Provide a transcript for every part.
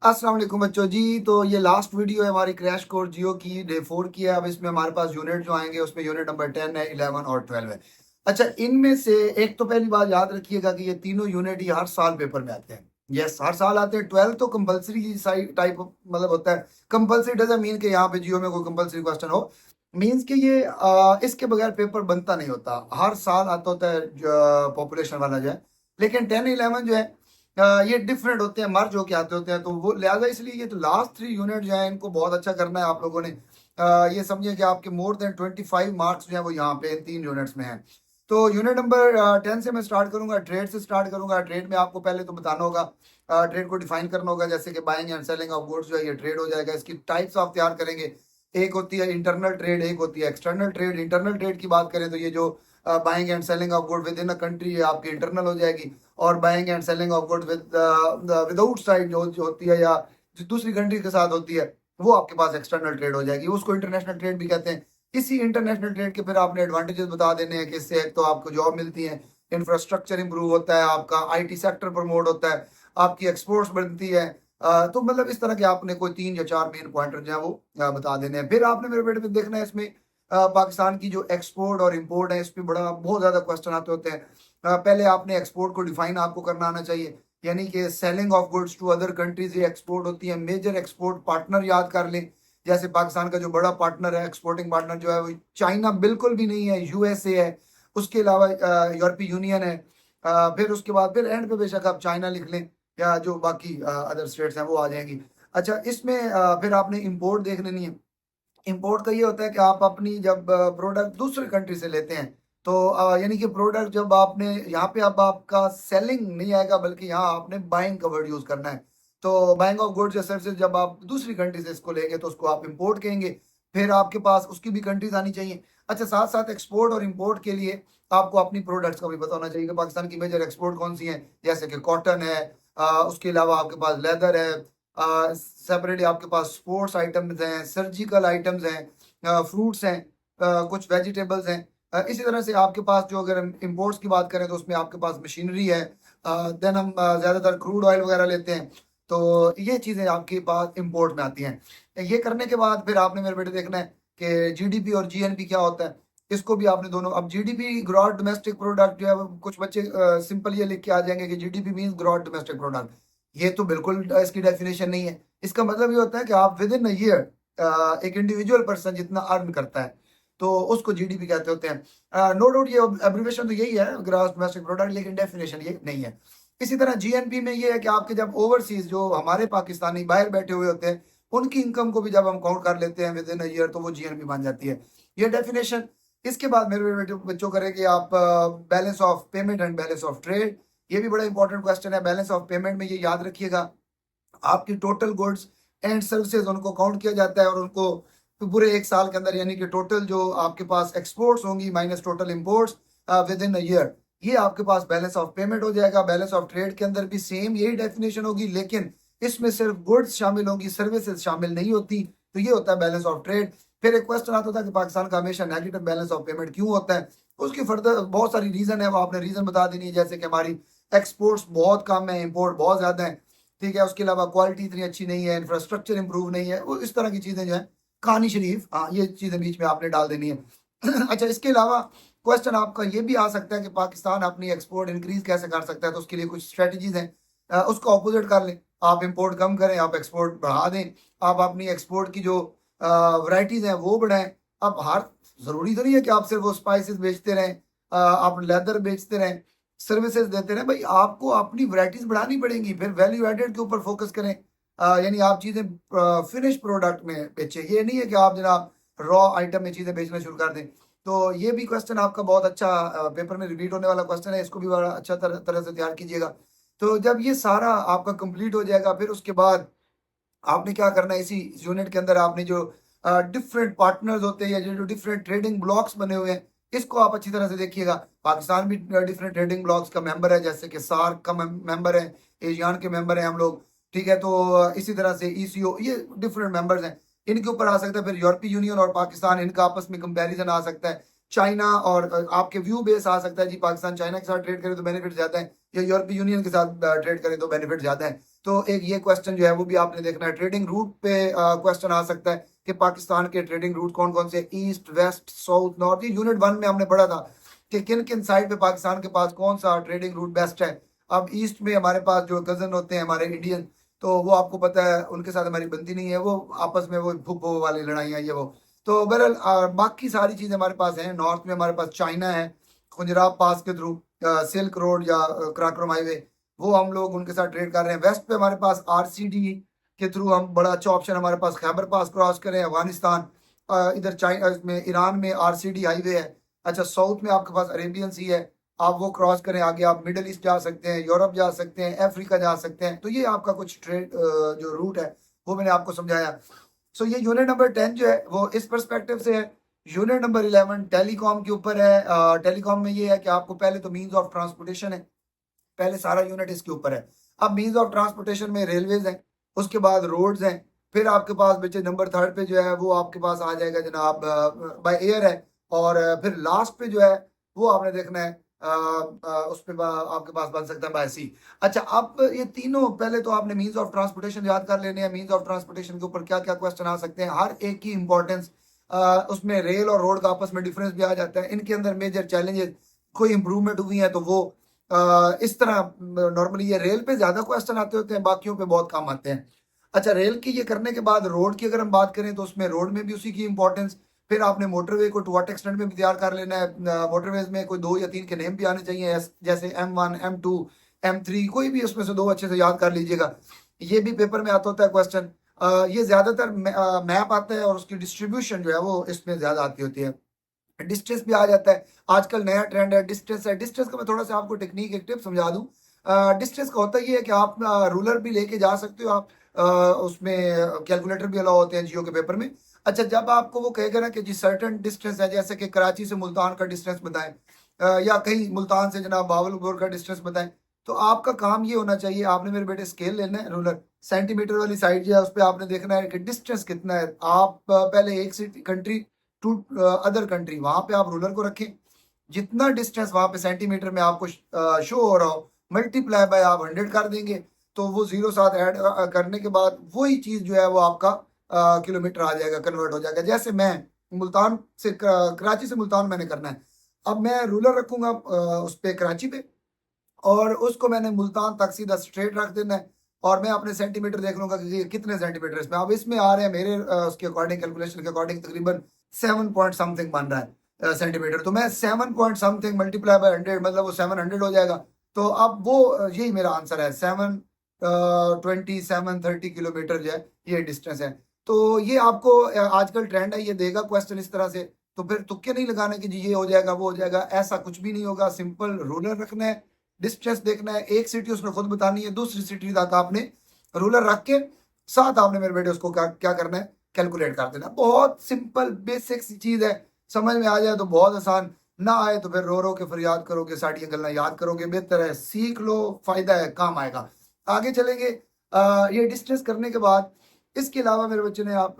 अस्सलाम वालेकुम बच्चों जी। तो ये लास्ट वीडियो है हमारी क्रैश कोर्स जियो की, डे 4 की है। अब इसमें हमारे पास यूनिट जो आएंगे उसमें यूनिट नंबर 10 है, 11 और 12 है। अच्छा, इनमें से एक तो पहली बात याद रखिएगा कि ये तीनों यूनिट ही हर साल पेपर में आते हैं। यस, हर साल आते हैं। 12 तो कंपलसरी टाइप मतलब होता है। कंपलसरी डजंट मीन कि यहाँ पे जियो में कोई कंपलसरी क्वेश्चन हो। मीन्स कि ये इसके बगैर पेपर बनता नहीं होता, हर साल आता होता है पॉपुलेशन वाला जो है। लेकिन 10-11 जो है ये डिफरेंट होते हैं, मर्ज होके आते होते हैं, तो वो लिहाजा इसलिए ये तो लास्ट 3 यूनिट जो है इनको बहुत अच्छा करना है आप लोगों ने। ये समझिए कि आपके मोर देन 25 मार्क्स जो है वो यहाँ पे 3 यूनिट्स में हैं। तो यूनिट नंबर 10 से मैं स्टार्ट करूंगा, ट्रेड से स्टार्ट करूंगा। ट्रेड में आपको पहले तो बताना होगा, ट्रेड को डिफाइन करना होगा, जैसे कि buying and selling of goods जो है ये ट्रेड हो जाएगा। इसकी टाइप्स आप तैयार करेंगे। एक होती है इंटरनल ट्रेड, एक होती है एक्सटर्नल ट्रेड। इंटरनल ट्रेड की बात करें तो ये जो buying and selling of good with in a country है आपकी इंटरनल हो जाएगी। और buying and selling of good with outside जो होती है या जो दूसरी कंट्री के साथ होती है वो आपके पास एक्सटर्नल ट्रेड हो जाएगी। उसको इंटरनेशनल ट्रेड भी कहते हैं। इसी इंटरनेशनल ट्रेड के फिर आपने एडवांटेजेस बता देने हैं कि इससे एक तो आपको जॉब मिलती है, इंफ्रास्ट्रक्चर इंप्रूव होता है, आपका आईटी सेक्टर प्रमोट होता है, आपकी एक्सपोर्ट्स बढ़ती है। तो मतलब इस तरह के आपने कोई 3 या 4 मेन पॉइंटर जो है वो बता देने हैं। फिर आपने मेरे बेटे पे देखना है इसमें पाकिस्तान की जो एक्सपोर्ट और इंपोर्ट है इस पे बड़ा बहुत ज्यादा क्वेश्चन आते होते हैं। पहले आपने एक्सपोर्ट को डिफाइन आपको करना आना चाहिए, यानी कि selling of goods to other countries ये एक्सपोर्ट होती है। मेजर एक्सपोर्ट पार्टनर याद कर लें, जैसे पाकिस्तान का जो बड़ा पार्टनर है, एक्सपोर्टिंग पार्टनर जो है वो चाइना बिल्कुल भी नहीं है, यूएसए है। उसके अलावा यूरोपीय यूनियन है। फिर उसके बाद फिर एंड पे बेशक आप चाइना लिख लें या जो बाकी अदर स्टेट्स हैं वो आ जाएंगी। अच्छा, इसमें फिर आपने इंपोर्ट देख लेनी है। इंपोर्ट का ये होता है कि आप अपनी जब प्रोडक्ट दूसरे कंट्री से लेते हैं तो यानी कि प्रोडक्ट जब आपने यहाँ पे अब आपका सेलिंग नहीं आएगा बल्कि यहाँ आपने बाइंग का वर्ड यूज करना है। तो बाइंग ऑफ गुड्स या सर्विसेज जब आप दूसरी कंट्री से इसको लेंगे तो उसको आप इंपोर्ट कहेंगे। फिर आपके पास उसकी भी कंट्रीज आनी चाहिए। अच्छा, साथ साथ एक्सपोर्ट और इंपोर्ट के लिए आपको अपनी प्रोडक्ट्स का भी पता होना चाहिए कि पाकिस्तान की मेजर एक्सपोर्ट कौन सी है, जैसे कि कॉटन है, उसके अलावा आपके पास लेदर है, सेपरेटली आपके पास स्पोर्ट्स आइटम्स हैं, सर्जिकल आइटम्स हैं, फ्रूट्स हैं, कुछ वेजिटेबल्स हैं। इसी तरह से आपके पास जो अगर हम इम्पोर्ट्स की बात करें तो उसमें आपके पास मशीनरी है। देन हम ज़्यादातर क्रूड ऑयल वगैरह लेते हैं। तो ये चीज़ें आपके पास इम्पोर्ट में आती हैं। ये करने के बाद फिर आपने मेरे बेटे देखना है कि जीडीपी और जीएनपी क्या होता है। इसको भी आपने दोनों, अब जीडीपी ग्रॉस डोमेस्टिक प्रोडक्ट जो है कुछ बच्चे सिंपल ये लिख के आ जाएंगे कि GDP means gross domestic product. ये तो बिल्कुल इसकी डेफिनेशन नहीं है। इसका मतलब ये होता है कि आप विद इन अ ईयर एक इंडिविजुअल पर्सन जितना अर्न करता है तो उसको जीडीपी कहते होते हैं। नो डाउट ये एब्रिविएशन तो यही है, ग्रॉस डोमेस्टिक प्रोडक्ट, लेकिन डेफिनेशन ये नहीं है। इसी तरह जीएनपी में ये है कि आपके जब ओवरसीज जो हमारे पाकिस्तानी बाहर बैठे हुए होते हैं उनकी इनकम को भी जब हम काउंट कर लेते हैं विद इन अ ईयर तो वो जीएनपी बन जाती है। ये डेफिनेशन। इसके बाद मेरे बच्चों करेंगे आप balance of payment and balance of trade. ये भी बड़ा इंपॉर्टेंट क्वेश्चन है। बैलेंस ऑफ पेमेंट में ये याद रखिएगा, आपकी टोटल गुड्स एंड सर्विसेज उनको काउंट किया जाता है और उनको पूरे एक साल के अंदर, यानी कि टोटल जो आपके पास एक्सपोर्ट्स होंगी minus total imports with in a year, ये आपके पास बैलेंस ऑफ पेमेंट हो जाएगा। बैलेंस ऑफ ट्रेड के अंदर भी सेम यही डेफिनेशन होगी, लेकिन इसमें सिर्फ गुड्स शामिल होंगी, सर्विसेज शामिल नहीं होती। तो ये होता है बैलेंस ऑफ ट्रेड। फिर एक क्वेश्चन आता था कि पाकिस्तान का हमेशा नेगेटिव बैलेंस ऑफ पेमेंट क्यों होता है। उसकी फर्दर बहुत सारी रीजन है, वो आपने रीजन बता देनी है, जैसे कि हमारी एक्सपोर्ट्स बहुत कम है, इंपोर्ट बहुत ज्यादा है। ठीक है, उसके अलावा क्वालिटी इतनी अच्छी नहीं है, इंफ्रास्ट्रक्चर इंप्रूव नहीं है, वो इस तरह की चीजें जो है। कहानी शरीफ, हाँ, ये चीजें बीच में आपने डाल देनी है। अच्छा, इसके अलावा क्वेश्चन आपका ये भी आ सकता है कि पाकिस्तान अपनी एक्सपोर्ट इंक्रीज कैसे कर सकता है, तो उसके लिए कुछ स्ट्रेटजीज हैं। उसको अपोजिट कर लें, आप इंपोर्ट कम करें, आप एक्सपोर्ट बढ़ा दें। आप अपनी एक्सपोर्ट की जो वराइटीज हैं वो बढ़ाएं। अब हर जरूरी तो नहीं है कि आप सिर्फ वो स्पाइसेस बेचते रहें, आप लेदर बेचते रहें, सर्विसेज देते रहे। भाई आपको अपनी वैरायटीज बढ़ानी पड़ेंगी, फिर वैल्यू एडेड के ऊपर फोकस करें। यानी आप चीजें फिनिश प्रोडक्ट में बेचें, ये नहीं है कि आप जनाब रॉ आइटम में चीजें बेचना शुरू कर दें। तो ये भी क्वेश्चन आपका बहुत अच्छा पेपर में रिपीट होने वाला क्वेश्चन है, इसको भी बड़ा अच्छा तरह से तैयार कीजिएगा। तो जब ये सारा आपका कंप्लीट हो जाएगा फिर उसके बाद आपने क्या करना है, इसी यूनिट के अंदर आपने जो डिफरेंट पार्टनर्स होते हैं या जो डिफरेंट ट्रेडिंग ब्लॉक्स बने हुए हैं इसको आप अच्छी तरह से देखिएगा। पाकिस्तान भी डिफरेंट ट्रेडिंग ब्लॉक्स का मेंबर है, जैसे कि सार्क का मेंबर है, एशियान के मेंबर हैं हम लोग। ठीक है, तो इसी तरह से ईसीओ, ये डिफरेंट मेंबर्स हैं, इनके ऊपर आ सकता है। फिर यूरोपीय यूनियन और पाकिस्तान, इनका आपस में कंपैरिजन आ सकता है। चाइना और आपके व्यू बेस आ सकता है जी, पाकिस्तान चाइना के साथ ट्रेड करें तो बेनिफिट ज्यादा है या यूरोपीय यूनियन के साथ ट्रेड करें तो बेनिफिट ज्यादा है। तो एक ये क्वेश्चन जो है वो भी आपने देखना है। ट्रेडिंग रूट पे क्वेश्चन आ सकता है कि पाकिस्तान के ट्रेडिंग रूट कौन कौन से, ईस्ट वेस्ट साउथ नॉर्थ। ये यूनिट 1 में हमने पढ़ा था कि किन किन साइड पे पाकिस्तान के पास कौन सा ट्रेडिंग रूट बेस्ट है। अब ईस्ट में हमारे पास जो कजन होते हैं हमारे इंडियन, तो वो आपको पता है उनके साथ हमारी बनती नहीं है, वो आपस में वो भूख वाली लड़ाइयाँ ये वो। तो बहरहाल बाकी सारी चीजें हमारे पास हैं। नॉर्थ में हमारे पास चाइना है, खुजराब पास के थ्रू सिल्क रोड या कराकोरम हाईवे, वो हम लोग उनके साथ ट्रेड कर रहे हैं। वेस्ट पे हमारे पास आरसीडी के थ्रू हम बड़ा अच्छा ऑप्शन हमारे पास खैबर पास क्रॉस करें अफगानिस्तान, इधर चाइना में ईरान में आरसीडी हाईवे है। अच्छा साउथ में आपके पास अरेबियन सी है, आप वो क्रॉस करें आगे आप मिडल ईस्ट जा सकते हैं, यूरोप जा सकते हैं, अफ्रीका जा सकते हैं। तो ये आपका कुछ ट्रेड जो रूट है वो मैंने आपको समझाया। सो ये यूनिट नंबर 10 जो है वो इस पर्सपेक्टिव से है। यूनिट नंबर 11 टेलीकॉम के ऊपर है। टेलीकॉम में ये है कि आपको पहले तो मीन्स ऑफ ट्रांसपोर्टेशन है, पहले सारा यूनिट इसके ऊपर है। अब मीन्स ऑफ ट्रांसपोर्टेशन में रेलवेज हैं, उसके बाद रोड्स हैं, फिर आपके पास बच्चे नंबर 3 पे जो है वो आपके पास आ जाएगा जनाब बाय एयर है, और फिर लास्ट पे जो है वो आपने देखना है उस पे आपके पास बन सकता है बाय सी। अच्छा अब ये तीनों पहले तो आपने मीन्स ऑफ ट्रांसपोर्टेशन याद कर लेने हैं। मीन्स ऑफ ट्रांसपोर्टेशन के ऊपर क्या क्या क्वेश्चन आ सकते हैं, हर एक की इंपॉर्टेंस, उसमें रेल और रोड का आपस में डिफरेंस भी आ जाता है, इनके अंदर मेजर चैलेंजेस कोई इंप्रूवमेंट हुई है तो वो इस तरह नॉर्मली ये रेल पे ज्यादा क्वेश्चन आते होते हैं, बाकियों पे बहुत कम आते हैं। अच्छा रेल की ये करने के बाद रोड की अगर हम बात करें तो उसमें रोड में भी उसी की इंपॉर्टेंस। फिर आपने मोटरवे को टू व्हाट एक्सटेंट में भी तैयार कर लेना है। मोटरवेज में कोई 2 या 3 के नेम भी आने चाहिए, जैसे M1 M2 M3, कोई भी उसमें से 2 अच्छे से याद कर लीजिएगा। ये भी पेपर में आता होता है क्वेश्चन। ये ज्यादातर मैप आता है और उसकी डिस्ट्रीब्यूशन जो है वो इसमें ज्यादा आती होती है। डिस्टेंस भी आ जाता है, आजकल नया ट्रेंड है डिस्टेंस है। डिस्टेंस का मैं थोड़ा सा आपको टेक्निक एक टिप समझा दूं। डिस्टेंस का होता ये है कि आप रूलर भी लेके जा सकते हो, आप उसमें कैलकुलेटर भी अलाउ होते हैं जियो के पेपर में। अच्छा जब आपको वो कहेगा ना कि जी सर्टन डिस्टेंस है, जैसे कि कराची से मुल्तान का डिस्टेंस बताएं, या कहीं मुल्तान से जनाब बावलपुर का डिस्टेंस बताएं, तो आपका काम ये होना चाहिए, आपने मेरे बेटे स्केल लेना है, रूलर सेंटीमीटर वाली साइड जो है उस पर आपने देखना है कि डिस्टेंस कितना है। आप पहले एक city country to other country, वहां पे आप रूलर को रखें, जितना डिस्टेंस वहां पे सेंटीमीटर में आपको शो हो रहा हो, मल्टीप्लाई बाय आप 100 कर देंगे, तो वो जीरो साथ ऐड करने के बाद वही चीज जो है वो आपका किलोमीटर आ जाएगा, कन्वर्ट हो जाएगा। जैसे मैं मुल्तान से कराची से मुल्तान मैंने करना है, अब मैं रूलर रखूंगा उस पे कराची पे, और उसको मैंने मुल्तान तक सीधा स्ट्रेट रख देना है, और मैं अपने सेंटीमीटर देख लूंगा कि ये कितने सेंटीमीटर इसमें। अब इसमें आ रहे हैं मेरे उसके अकॉर्डिंग, कैलकुलेशन के अकॉर्डिंग तकरीबन 7 पॉइंट समथिंग बन रहा है सेंटीमीटर। तो मैं 7 पॉइंट समथिंग मल्टीप्लाई बाय 100 मतलब वो 700 हो जाएगा। तो अब वो यही मेरा आंसर है, 72730 किलोमीटर जो है ये डिस्टेंस है। तो ये आपको आजकल ट्रेंड है, ये देगा क्वेश्चन इस तरह से। तो फिर तुक्के नहीं लगाने कि जी ये हो जाएगा वो हो जाएगा, ऐसा कुछ भी नहीं होगा। सिंपल रूलर रखना है, डिस्टेंस देखना है, एक सिटी उसने खुद बतानी है, दूसरी सिटी तक आपने रूलर रख के साथ आपने मेरे बेटे उसको क्या क्या करना है, कैलकुलेट कर देना। बहुत सिंपल बेसिक सी चीज है, समझ में आ जाए तो बहुत आसान, ना आए तो फिर रो रो के फरियाद करोगे, साड़ियाँ गलना याद करोगे। बेहतर है सीख लो, फायदा है, काम आएगा। आगे चलेंगे। ये डिस्टेंस करने के बाद इसके अलावा मेरे बच्चे ने आप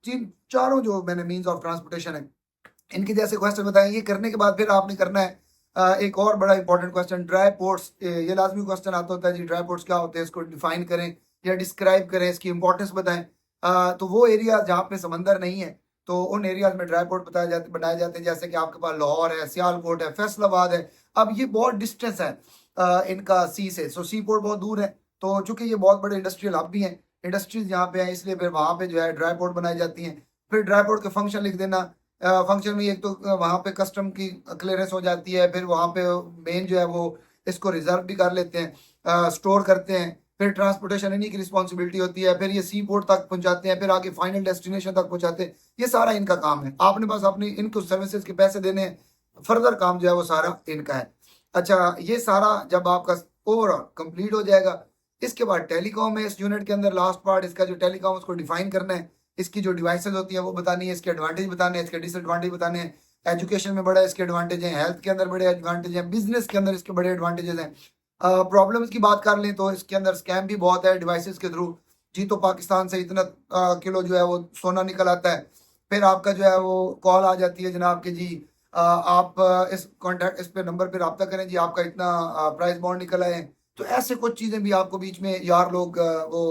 तीन चारों जो मैंने मीन्स ऑफ ट्रांसपोर्टेशन है इनके जैसे क्वेश्चन बताए। ये करने के बाद फिर आपने करना है एक और बड़ा इंपॉर्टेंट क्वेश्चन, ड्राई पोर्ट्स। ये लाजमी क्वेश्चन आता होता है जी, ड्राई पोर्ट्स क्या होते हैं, इसको डिफाइन करें या डिस्क्राइब करें, इसकी इंपॉर्टेंस बताएं। तो वो एरिया जहाँ पे समंदर नहीं है तो उन एरियाज में ड्राई पोर्ट बनाए जाते हैं, जैसे कि आपके पास लाहौर है, सियालकोट है, फैसलाबाद है। अब ये बहुत डिस्टेंस है इनका सी से, सो सी पोर्ट बहुत दूर है। तो चूंकि ये बहुत बड़े इंडस्ट्रियल हब भी हैं, इंडस्ट्रीज यहाँ पे हैं, इसलिए फिर वहाँ पे जो है ड्राई पोर्ट बनाई जाती हैं। फिर ड्राई पोर्ट के फंक्शन लिख देना। फंक्शन में एक तो वहाँ पे कस्टम की क्लियरेंस हो जाती है, फिर वहाँ पे मेन जो है वो इसको रिजर्व भी कर लेते हैं, स्टोर करते हैं, फिर ट्रांसपोर्टेशन इन्हीं की रिस्पॉन्सिबिलिटी होती है, फिर ये सी पोर्ट तक पहुंचाते हैं, फिर आगे फाइनल डेस्टिनेशन तक पहुंचाते हैं। ये सारा इनका काम है, आपने बस अपनी इनको सर्विसेज के पैसे देने हैं, फर्दर काम जो है वो सारा इनका है। अच्छा ये सारा जब आपका ओवरऑल कंप्लीट हो जाएगा, इसके बाद टेलीकॉम है इस यूनिट के अंदर, लास्ट पार्ट इसका जो टेलीकॉम उसको डिफाइन करना है, इसकी जो डिवाइसेज होती है वो बतानी है, इसके एडवांटेज बताने हैं, इसके डिसएडवांटेज बताने हैं। एजुकेशन में बड़ा इसके एडवांटेज हैं, हेल्थ के अंदर बड़े एडवांटेज हैं, बिजनेस के अंदर इसके बड़े एडवांटेजेस हैं। प्रॉब्लम्स की बात कर लें तो इसके अंदर स्कैम भी बहुत है डिवाइसेस के थ्रू। जी तो पाकिस्तान से इतना किलो जो है वो सोना निकल आता है, फिर आपका जो है वो कॉल आ जाती है जनाब के जी आप इस कॉन्टैक्ट इस पे नंबर पे रब्ता करें जी, आपका इतना प्राइस बॉन्ड निकल आए हैं। तो ऐसे कुछ चीज़ें भी आपको बीच में यार लोग वो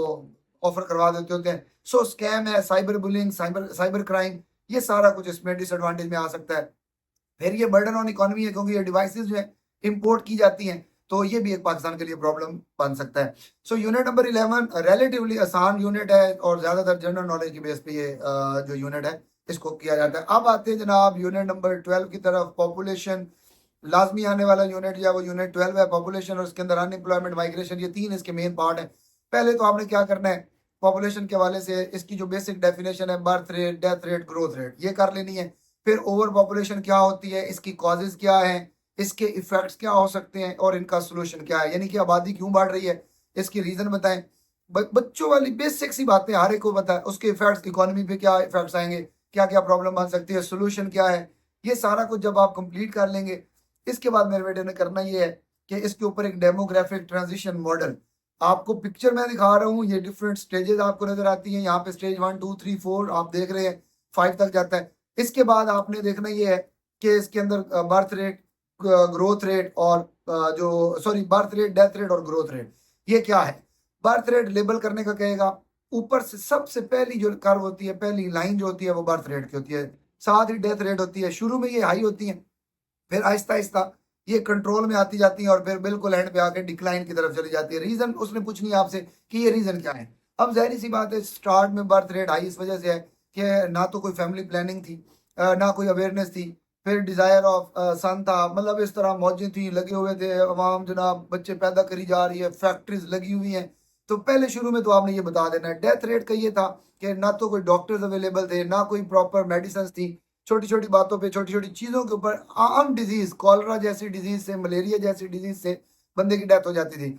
ऑफ़र करवा देते होते हैं। सो स्कैम है, cyber bullying, cyber cyber crime, ये सारा कुछ इसमें डिसएडवांटेज में आ सकता है। फिर ये बर्डन ऑन इकोनॉमी है क्योंकि ये डिवाइसेस जो है इंपोर्ट की जाती हैं, तो ये भी एक पाकिस्तान के लिए प्रॉब्लम बन सकता है। सो यूनिट नंबर 11 रिलेटिवली आसान यूनिट है और ज़्यादातर जनरल नॉलेज की बेस पे ये जो यूनिट है इसको किया जाता है। अब आते हैं जनाब यूनिट नंबर 12 की तरफ। पॉपुलेशन लाजमी आने वाला यूनिट जो है वो यूनिट 12 है। पॉपुलेशन और उसके अंदर अनएम्प्लॉयमेंट, माइग्रेशन, ये तीन इसके मेन पार्ट हैं। पहले तो आपने क्या करना है, पॉपुलेशन के हवाले से इसकी जो बेसिक डेफिनेशन है, birth rate, death rate, growth rate, ये कर लेनी है। फिर ओवर पॉपुलेशन क्या होती है, इसकी कॉजेज क्या हैं, इसके इफेक्ट्स क्या हो सकते हैं और इनका सोल्यूशन क्या है, यानी कि आबादी क्यों बढ़ रही है, इसकी रीजन बताएं। बच्चों वाली बेसिक सी बातें हर एक को पता है। उसके इफेक्ट्स इकोनॉमी पे क्या इफेक्ट्स आएंगे, क्या क्या प्रॉब्लम बन सकती है, सोल्यूशन क्या है, ये सारा कुछ जब आप कंप्लीट कर लेंगे, इसके बाद मेरे बेटे ने करना ये है कि इसके ऊपर एक डेमोग्राफिक ट्रांजिशन मॉडल, आपको पिक्चर में दिखा रहा हूँ, ये डिफरेंट स्टेजेस आपको नजर आती हैं। यहाँ पे स्टेज 1 2 3 4 आप देख रहे हैं, 5 तक जाता है। इसके बाद आपने देखना ये है कि इसके अंदर बर्थ रेट, ग्रोथ रेट और जो sorry birth rate, death rate और ग्रोथ रेट, ये क्या है। बर्थ रेट लेबल करने का कहेगा, ऊपर से सबसे पहली जो कर्व होती है, पहली लाइन जो होती है वो बर्थ रेट की होती है, साथ ही डेथ रेट होती है। शुरू में ये हाई होती है, फिर आहिस्ता आहिस्ता ये कंट्रोल में आती जाती है और फिर बिल्कुल एंड पे आके डिक्लाइन की तरफ चली जाती है। रीजन उसने पूछनी है आपसे कि ये रीजन क्या है। अब जाहिर सी बात है, स्टार्ट में बर्थ रेट हाई इस वजह से है कि ना तो कोई फैमिली प्लानिंग थी, ना कोई अवेयरनेस थी, फिर डिजायर ऑफ सन था, मतलब इस तरह मौजें थी, लगे हुए थे अवाम, जनाब बच्चे पैदा करी जा रही है, फैक्ट्रीज लगी हुई हैं। तो पहले शुरू में तो आपने ये बता देना है। डेथ रेट का ये था कि ना तो कोई डॉक्टर्स अवेलेबल थे, ना कोई प्रॉपर मेडिसिन थी, छोटी छोटी बातों पे, छोटी छोटी चीज़ों के ऊपर, आम डिजीज, कॉलरा जैसी डिजीज से, मलेरिया जैसी डिजीज से बंदे की डेथ हो जाती थी,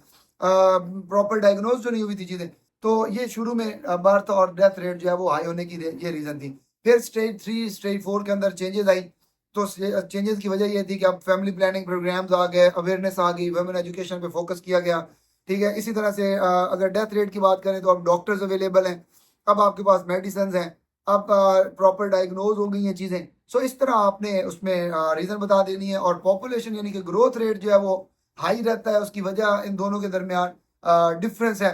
प्रॉपर डायग्नोज जो नहीं हुई थी चीज़ें। तो ये शुरू में बर्थ और डेथ रेट जो है वो हाई होने की ये रीज़न थी। फिर स्टेज 3 स्टेज 4 के अंदर चेंजेस आई। तो चेंजेस की वजह ये थी कि अब फैमिली प्लानिंग प्रोग्राम्स आ गए, अवेयरनेस आ गई, वुमेन एजुकेशन पे फोकस किया गया। ठीक है, इसी तरह से अगर डेथ रेट की बात करें तो अब डॉक्टर्स अवेलेबल हैं, अब आपके पास मेडिसिन हैं, अब प्रॉपर डायग्नोज हो गई हैं चीज़ें। सो इस तरह आपने उसमें रीज़न बता देनी है। और पॉपुलेशन यानी कि ग्रोथ रेट जो है वो हाई रहता है, उसकी वजह इन दोनों के दरमियान डिफरेंस है,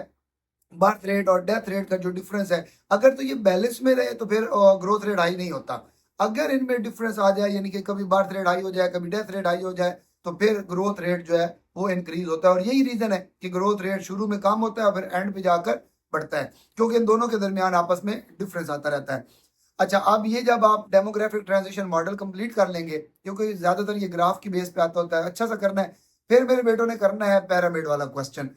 बर्थ रेट और डेथ रेट का जो डिफरेंस है। अगर तो ये बैलेंस में रहे तो फिर ग्रोथ रेट हाई नहीं होता। अगर इनमें डिफरेंस आ जाए, यानी कि कभी बर्थ रेट हाई हो जाए, कभी डेथ रेट हाई हो जाए, तो फिर ग्रोथ रेट जो है वो इंक्रीज होता है। और यही रीजन है कि ग्रोथ रेट शुरू में कम होता है और फिर एंड पे जाकर बढ़ता है, क्योंकि इन दोनों के दरमियान आपस में डिफरेंस आता रहता है। अच्छा, अब ये जब आप डेमोग्राफिक ट्रांजिशन मॉडल कंप्लीट कर लेंगे, क्योंकि ज्यादातर ये ग्राफ की बेस पे आता होता है, अच्छा सा करना है। फिर मेरे बेटों ने करना है पैरामिड वाला क्वेश्चन।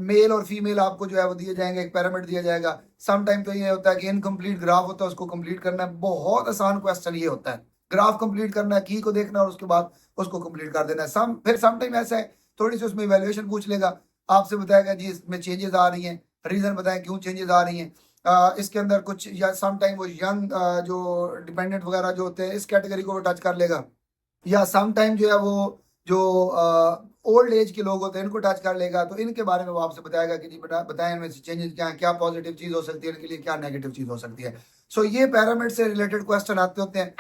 मेल और फीमेल आपको जो है वो दिए जाएंगे, एक पैरामिड दिया जाएगा। सम टाइम तो ये होता है कि इनकम्प्लीट ग्राफ होता है, उसको कंप्लीट करना है। बहुत आसान क्वेश्चन ये होता है, ग्राफ कंप्लीट करना है, की को देखना है और उसके बाद उसको कंप्लीट कर देना है। फिर सम टाइम ऐसा है, थोड़ी सी उसमें इवेल्युएशन पूछ लेगा, आपसे बताएगा जी इसमें चेंजेस आ रही हैं, रीजन बताएं क्यों चेंजेस आ रही हैं। इसके अंदर कुछ, या सम टाइम वो यंग जो डिपेंडेंट वगैरह जो होते हैं इस कैटेगरी को वो टच कर लेगा, या सम टाइम जो है वो जो ओल्ड एज के लोग होते हैं इनको टच कर लेगा। तो इनके बारे में वो आपसे बताएगा कि जी बताएं इनमें से चेंजेस क्या है, क्या पॉजिटिव चीज हो सकती है इनके लिए, क्या नेगेटिव चीज हो सकती है। सो ये पैरामिड से रिलेटेड क्वेश्चन आते होते हैं।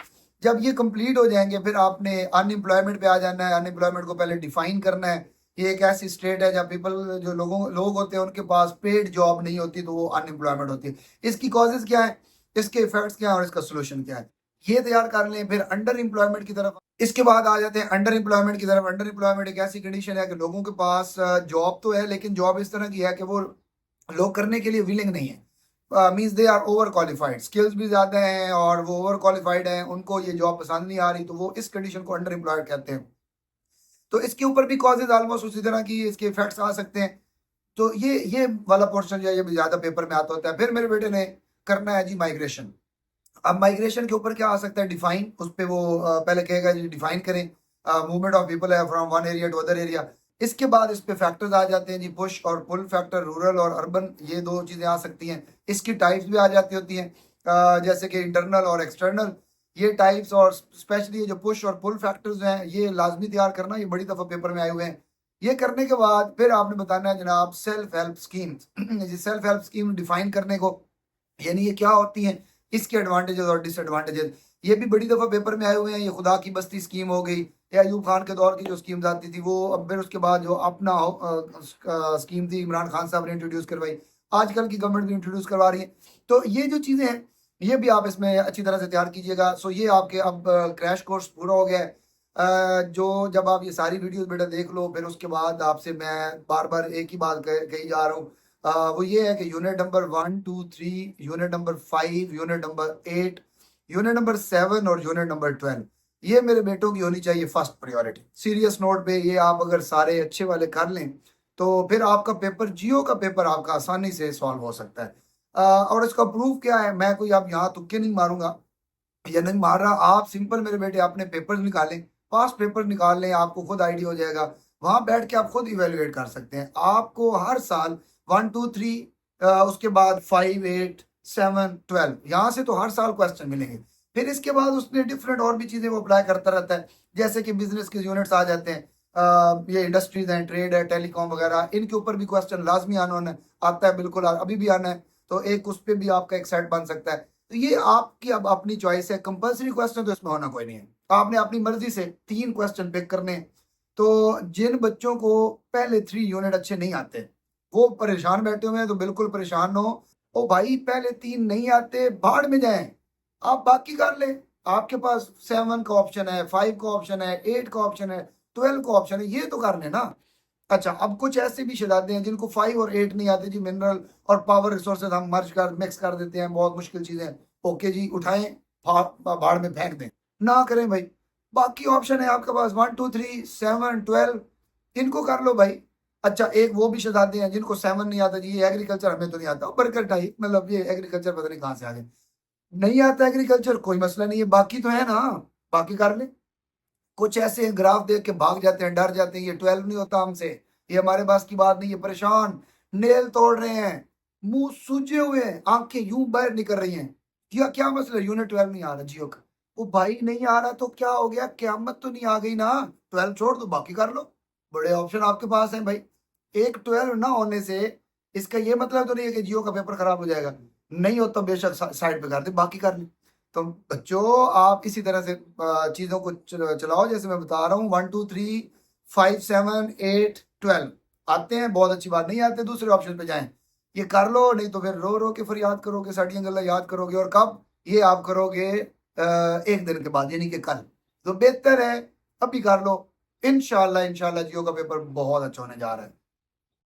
जब ये कंप्लीट हो जाएंगे फिर आपने अनएम्प्लॉयमेंट पे आ जाना है। अनएम्प्लॉयमेंट को पहले डिफाइन करना है। ये एक ऐसी स्टेट है जब पीपल, जो लोग होते हैं उनके पास पेड जॉब नहीं होती, तो वो अनएम्प्लॉयमेंट होती है। इसकी कॉजेज क्या है, इसके इफेक्ट्स क्या है और इसका सोल्यूशन क्या है, ये तैयार कर लें। फिर अंडर एम्प्लॉयमेंट की तरफ, इसके बाद आ जाते हैं अंडर एम्प्लॉयमेंट की तरफ। अंडर एम्प्लॉयमेंट एक ऐसी कंडीशन है कि लोगों के पास जॉब तो है, लेकिन जॉब इस तरह की है कि वो लोग करने के लिए विलिंग नहीं है। Means they are over qualified, skills भी ज्यादा हैं और वो ओवर क्वालिफाइड हैं, उनको ये जॉब पसंद नहीं आ रही, तो वो इस कंडीशन को अंडर एम्प्लॉयड कहते हैं। तो इसके ऊपर भी कॉजेज ऑलमोस्ट उसी तरह की इसके इफेक्ट्स आ सकते हैं। तो ये वाला पोर्शन जो है ये ज्यादा पेपर में आता होता है। फिर मेरे बेटे ने करना है जी माइग्रेशन। अब माइग्रेशन के ऊपर क्या आ सकता है, डिफाइन, उस पे वो पहले कहेगा जी डिफाइन करें, मूवमेंट ऑफ पीपल है from one area to other area. इसके बाद इस पे फैक्टर्स आ जाते हैं जी, पुश और पुल फैक्टर, रूरल और अर्बन, ये दो चीजें आ सकती हैं। इसकी टाइप्स भी आ जाती होती हैं, जैसे कि इंटरनल और एक्सटर्नल। ये टाइप्स और स्पेशली ये जो पुश और पुल फैक्टर्स हैं ये लाजमी तैयार करना, ये बड़ी दफा पेपर में आए हुए हैं। ये करने के बाद फिर आपने बताना है जनाब self help scheme. Self help scheme define करने को, यानी ये क्या होती हैं, इसके एडवांटेजेस और डिसएडवांटेजेस ये भी बड़ी दफ़ा पेपर में आए हुए हैं। ये खुदा की बस्ती स्कीम हो गई, या अयूब खान के दौर की जो स्कीम्स आती थी वो, अब फिर उसके बाद जो अपना स्कीम थी इमरान खान साहब ने इंट्रोड्यूस करवाई, आजकल की गवर्नमेंट भी इंट्रोड्यूस करवा रही है। तो ये जो चीज़ें हैं ये भी आप इसमें अच्छी तरह से तैयार कीजिएगा। सो ये आपके अब क्रैश कोर्स पूरा हो गया है। जो जब आप ये सारी वीडियोस बेटा देख लो, फिर उसके बाद आपसे मैं बार बार एक ही बात कही जा रहा हूँ, वो ये है कि unit number 1, 2, 3, unit number 5, unit number 8, unit number 7 और यूनिट नंबर 12, ये मेरे बेटों की होनी चाहिए फर्स्ट प्रायोरिटी। सीरियस नोट पे ये आप अगर सारे अच्छे वाले कर लें तो फिर आपका पेपर, जियो का पेपर आपका आसानी से सॉल्व हो सकता है। और इसका प्रूफ क्या है, मैं कोई अब यहाँ तुक्के नहीं मारूंगा या नहीं मार रहा। आप सिंपल मेरे बेटे अपने पेपर निकालें, पास पेपर निकाल लें, आपको खुद आइडिया हो जाएगा। वहां बैठ के आप खुद इवेलुएट कर सकते हैं। आपको हर साल 1, 2, 3, उसके बाद 5, 8, 7, 12, यहाँ से तो हर साल क्वेश्चन मिलेंगे। फिर इसके बाद उसने डिफरेंट और भी चीजें वो अप्लाई करता रहता है, जैसे कि बिजनेस के यूनिट्स आ जाते हैं, ये इंडस्ट्रीज हैं, ट्रेड है, टेलीकॉम वगैरह, इनके ऊपर भी क्वेश्चन लाजमी आना आता है, बिल्कुल अभी भी आना है। तो एक उस पर भी आपका एक सेट बन सकता है। तो ये आपकी अब अपनी चॉइस है। कंपल्सरी क्वेश्चन तो इसमें होना कोई नहीं है, आपने अपनी मर्जी से 3 क्वेश्चन पिक करने हैं। तो जिन बच्चों को पहले 3 यूनिट अच्छे नहीं आते वो परेशान बैठे हुए हैं, तो बिल्कुल परेशान हो। ओ भाई, पहले 3 नहीं आते, भाड़ में जाएं, आप बाकी कर ले। आपके पास 7 का ऑप्शन है, 5 का ऑप्शन है, 8 का ऑप्शन है, 12 का ऑप्शन है, ये तो करने ना। अच्छा, अब कुछ ऐसे भी शहजादे हैं जिनको 5 और 8 नहीं आते जी, मिनरल और पावर रिसोर्सेज हम मर्ज कर मिक्स कर देते हैं, बहुत मुश्किल चीजें। ओके जी, उठाएं, भाड़ में फेंक दें, ना करें भाई। बाकी ऑप्शन है आपके पास 1, 2, 3, 7, 12, इनको कर लो भाई। अच्छा, एक वो भी शहजादे हैं जिनको 7 नहीं आता जी, ये एग्रीकल्चर हमें तो नहीं आता, बरकर टाइप, मतलब ये एग्रीकल्चर पता नहीं कहाँ से आ गए, नहीं आता एग्रीकल्चर, कोई मसला नहीं है, बाकी तो है ना, बाकी कर ले। कुछ ऐसे ग्राफ देख के भाग जाते हैं, डर जाते हैं, ये 12 नहीं होता हमसे, ये हमारे पास की बात नहीं, ये परेशान, नेल तोड़ रहे हैं, मुंह सूजे हुए हैं, आंखें यूं बाहर निकल रही हैं। क्या क्या मसला, यूनिट 12 नहीं आ रहा जियो का। वो भाई नहीं आ रहा तो क्या हो गया, क्यामत तो नहीं आ गई ना। 12 छोड़ दो, बाकी कर लो, बड़े ऑप्शन आपके पास हैं भाई। एक 12 ना होने से इसका ये मतलब तो नहीं है कि जियो का पेपर खराब हो जाएगा, नहीं हो तो बेशक साइड पे कर दे, बाकी कर ले। तो बच्चों, आप इसी तरह से चीज़ों को चलाओ जैसे मैं बता रहा हूँ। 1, 2, 3, 5, 7, 8, 12 आते हैं, बहुत अच्छी बात, नहीं आते दूसरे ऑप्शन पे जाएं, ये कर लो, नहीं तो फिर रो रो के फरियाद करोगे, साड़ियाँ गल्ला याद करोगे, और कब ये आप करोगे, एक दिन के बाद, यानी कि कल। तो बेहतर है अभी कर लो। इंशाल्लाह इंशाल्लाह जियो का पेपर बहुत अच्छा होने जा रहा है।